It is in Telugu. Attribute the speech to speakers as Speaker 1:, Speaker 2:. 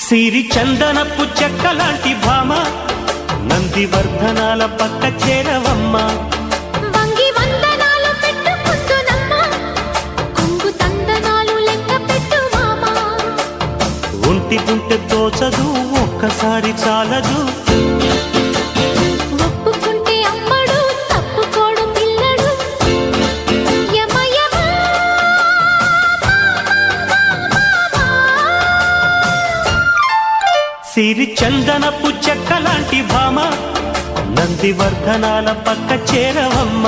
Speaker 1: సిరి చందనపు చెక్కలాంటి భామ నందివర్ధనాల పక్క చేరవమ్మ
Speaker 2: వంగి వందనాలు పెట్టుకుంటున్నమ్మ కొంగు తందనాలు లెక్క పెట్టు మామ
Speaker 1: ఒంటి గుంటె తోచదు ఒక్కసారి చాలదు
Speaker 2: ఒప్పుకుంటే అమ్మడు తప్పుకోడు పిల్లడు యమ యమ
Speaker 1: సిరి చందనపు చెక్కలాంటి భామ నందివర్ధనాల పక్క చేరవమ్మ